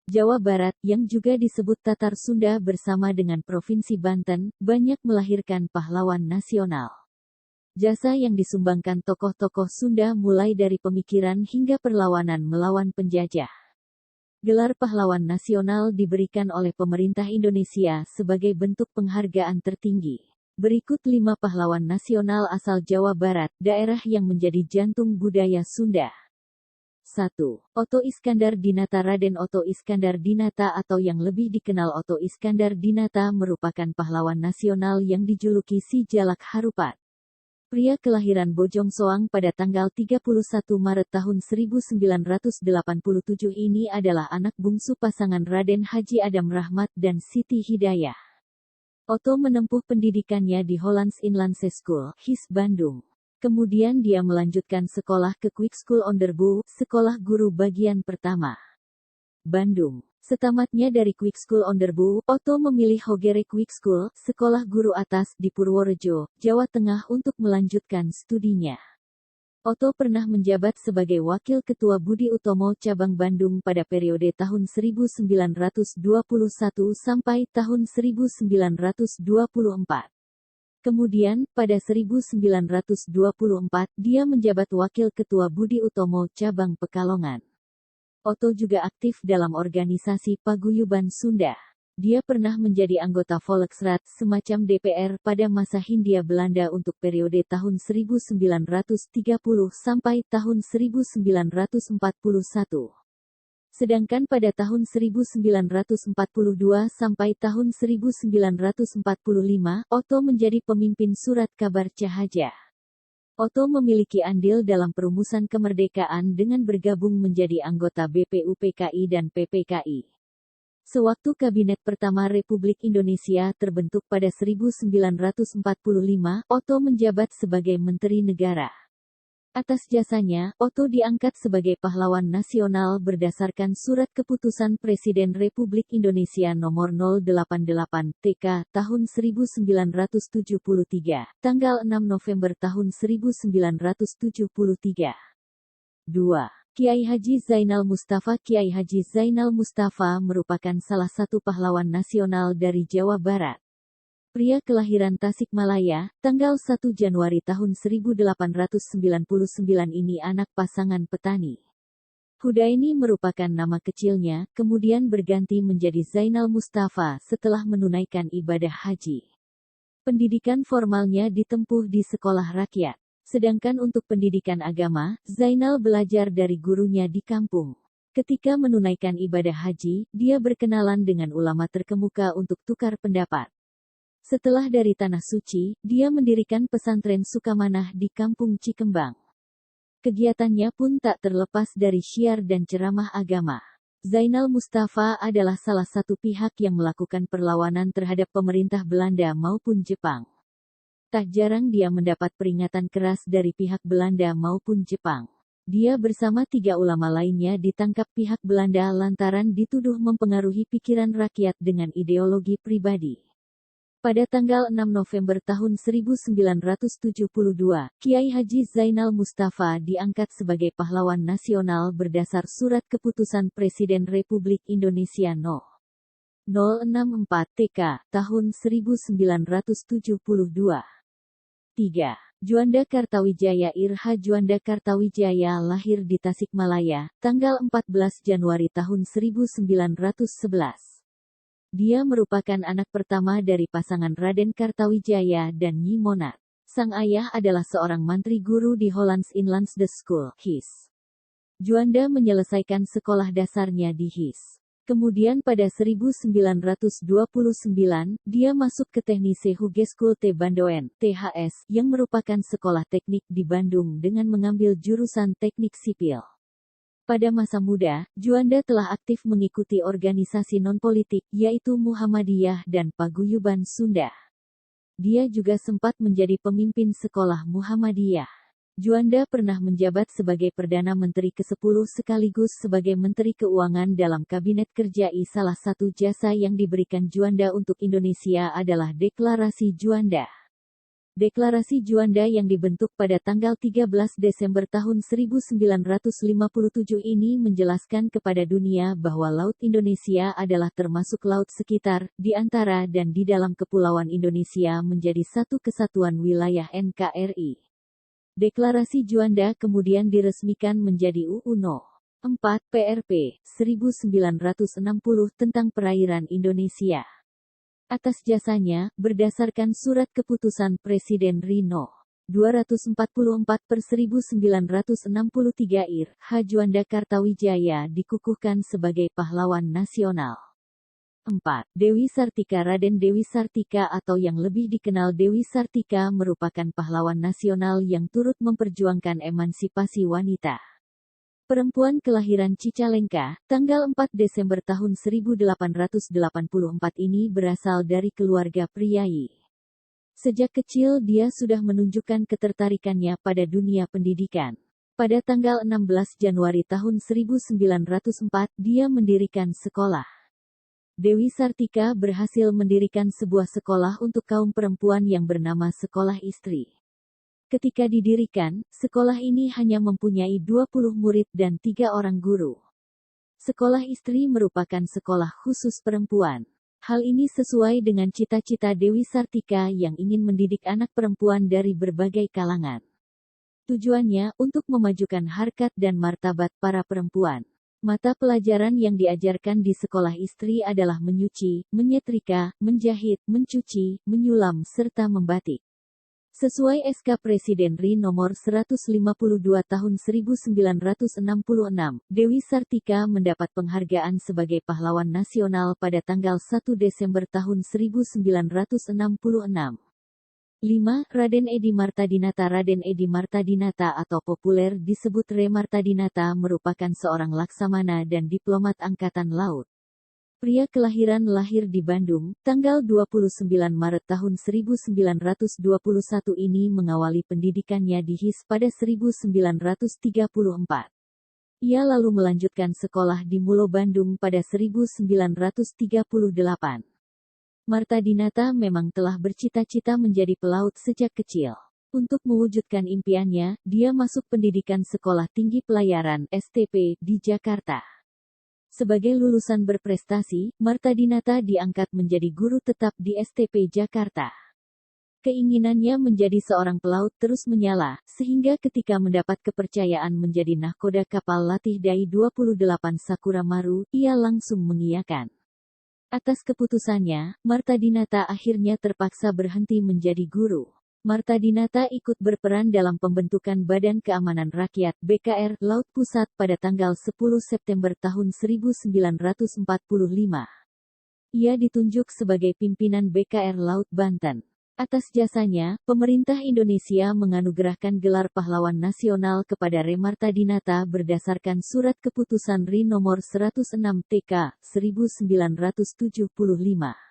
Jawa Barat, yang juga disebut Tatar Sunda bersama dengan Provinsi Banten, banyak melahirkan pahlawan nasional. Jasa yang disumbangkan tokoh-tokoh Sunda mulai dari pemikiran hingga perlawanan melawan penjajah. Gelar pahlawan nasional diberikan oleh pemerintah Indonesia sebagai bentuk penghargaan tertinggi. Berikut 5 pahlawan nasional asal Jawa Barat, daerah yang menjadi jantung budaya Sunda. 1. Oto Iskandar Dinata. Raden Oto Iskandar Dinata atau yang lebih dikenal Oto Iskandar Dinata merupakan pahlawan nasional yang dijuluki Si Jalak Harupat. Pria kelahiran Bojong Soang pada tanggal 31 Maret tahun 1987 ini adalah anak bungsu pasangan Raden Haji Adam Rahmat dan Siti Hidayah. Oto menempuh pendidikannya di Hollands Inlandse School, HIS Bandung. Kemudian dia melanjutkan sekolah ke Quick School Onderboe, sekolah guru bagian pertama, Bandung. Setamatnya dari Quick School Onderboe, Oto memilih Hogere Quick School, sekolah guru atas di Purworejo, Jawa Tengah untuk melanjutkan studinya. Oto pernah menjabat sebagai Wakil Ketua Budi Utomo Cabang Bandung pada periode tahun 1921 sampai tahun 1924. Kemudian, pada 1924, dia menjabat Wakil Ketua Budi Utomo Cabang Pekalongan. Oto juga aktif dalam organisasi Paguyuban Sunda. Dia pernah menjadi anggota Volksraad, semacam DPR pada masa Hindia Belanda untuk periode tahun 1930 sampai tahun 1941. Sedangkan pada tahun 1942 sampai tahun 1945, Oto menjadi pemimpin Surat Kabar Cahaja. Oto memiliki andil dalam perumusan kemerdekaan dengan bergabung menjadi anggota BPUPKI dan PPKI. Sewaktu Kabinet pertama Republik Indonesia terbentuk pada 1945, Oto menjabat sebagai Menteri Negara. Atas jasanya, Oto diangkat sebagai pahlawan nasional berdasarkan Surat Keputusan Presiden Republik Indonesia Nomor 088 TK tahun 1973, tanggal 6 November tahun 1973. 2. Kiai Haji Zainal Mustafa. Kiai Haji Zainal Mustafa merupakan salah satu pahlawan nasional dari Jawa Barat. Pria kelahiran Tasikmalaya, tanggal 1 Januari tahun 1899 ini anak pasangan petani. Hudaini merupakan nama kecilnya, kemudian berganti menjadi Zainal Mustafa setelah menunaikan ibadah haji. Pendidikan formalnya ditempuh di sekolah rakyat. Sedangkan untuk pendidikan agama, Zainal belajar dari gurunya di kampung. Ketika menunaikan ibadah haji, dia berkenalan dengan ulama terkemuka untuk tukar pendapat. Setelah dari Tanah Suci, dia mendirikan pesantren Sukamanah di Kampung Cikembang. Kegiatannya pun tak terlepas dari syiar dan ceramah agama. Zainal Mustafa adalah salah satu pihak yang melakukan perlawanan terhadap pemerintah Belanda maupun Jepang. Tak jarang dia mendapat peringatan keras dari pihak Belanda maupun Jepang. Dia bersama 3 ulama lainnya ditangkap pihak Belanda lantaran dituduh mempengaruhi pikiran rakyat dengan ideologi pribadi. Pada tanggal 6 November tahun 1972, Kiai Haji Zainal Mustafa diangkat sebagai pahlawan nasional berdasar Surat Keputusan Presiden Republik Indonesia No. 064 TK, tahun 1972. 3. Juanda Kartawijaya. Irha Juanda Kartawijaya lahir di Tasikmalaya, tanggal 14 Januari tahun 1911. Dia merupakan anak pertama dari pasangan Raden Kartawijaya dan Nyi Monat. Sang ayah adalah seorang mantri guru di Hollands Inlandse School, HIS. Juanda menyelesaikan sekolah dasarnya di HIS. Kemudian pada 1929, dia masuk ke Technische Hogeschool te Bandoen, THS, yang merupakan sekolah teknik di Bandung dengan mengambil jurusan teknik sipil. Pada masa muda, Juanda telah aktif mengikuti organisasi non-politik, yaitu Muhammadiyah dan Paguyuban Sunda. Dia juga sempat menjadi pemimpin sekolah Muhammadiyah. Juanda pernah menjabat sebagai Perdana Menteri ke-10 sekaligus sebagai Menteri Keuangan dalam Kabinet Kerja I. Salah satu jasa yang diberikan Juanda untuk Indonesia adalah Deklarasi Juanda. Deklarasi Juanda yang dibentuk pada tanggal 13 Desember tahun 1957 ini menjelaskan kepada dunia bahwa Laut Indonesia adalah termasuk laut sekitar, di antara dan di dalam Kepulauan Indonesia menjadi satu kesatuan wilayah NKRI. Deklarasi Juanda kemudian diresmikan menjadi UU No. 4 PRP 1960 tentang perairan Indonesia. Atas jasanya, berdasarkan surat keputusan Presiden Rino 244/1963 Ir. H. Juanda Kartawijaya dikukuhkan sebagai pahlawan nasional. 4. Dewi Sartika. Raden Dewi Sartika atau yang lebih dikenal Dewi Sartika merupakan pahlawan nasional yang turut memperjuangkan emansipasi wanita. Perempuan kelahiran Cicalengka, tanggal 4 Desember tahun 1884 ini berasal dari keluarga priai. Sejak kecil dia sudah menunjukkan ketertarikannya pada dunia pendidikan. Pada tanggal 16 Januari tahun 1904 dia mendirikan sekolah. Dewi Sartika berhasil mendirikan sebuah sekolah untuk kaum perempuan yang bernama Sekolah Istri. Ketika didirikan, sekolah ini hanya mempunyai 20 murid dan 3 orang guru. Sekolah Istri merupakan sekolah khusus perempuan. Hal ini sesuai dengan cita-cita Dewi Sartika yang ingin mendidik anak perempuan dari berbagai kalangan. Tujuannya untuk memajukan harkat dan martabat para perempuan. Mata pelajaran yang diajarkan di sekolah Istri adalah menyuci, menyetrika, menjahit, mencuci, menyulam, serta membatik. Sesuai SK Presiden RI nomor 152 tahun 1966, Dewi Sartika mendapat penghargaan sebagai pahlawan nasional pada tanggal 1 Desember tahun 1966. 5. Raden Edi Martadinata. Raden Edi Martadinata atau populer disebut Re Martadinata merupakan seorang laksamana dan diplomat Angkatan Laut. Pria kelahiran lahir di Bandung, tanggal 29 Maret tahun 1921 ini mengawali pendidikannya di HIS pada 1934. Ia lalu melanjutkan sekolah di Mulo Bandung pada 1938. Martadinata memang telah bercita-cita menjadi pelaut sejak kecil. Untuk mewujudkan impiannya, dia masuk pendidikan Sekolah Tinggi Pelayaran (STP) di Jakarta. Sebagai lulusan berprestasi, Martadinata diangkat menjadi guru tetap di STP Jakarta. Keinginannya menjadi seorang pelaut terus menyala, sehingga ketika mendapat kepercayaan menjadi nahkoda kapal latih Dai 28 Sakura Maru, ia langsung mengiyakan. Atas keputusannya, Martadinata akhirnya terpaksa berhenti menjadi guru. Martadinata ikut berperan dalam pembentukan Badan Keamanan Rakyat (BKR) Laut Pusat pada tanggal 10 September tahun 1945. Ia ditunjuk sebagai pimpinan BKR Laut Banten. Atas jasanya, pemerintah Indonesia menganugerahkan gelar pahlawan nasional kepada Re Martadinata berdasarkan Surat Keputusan RI nomor 106 TK 1975.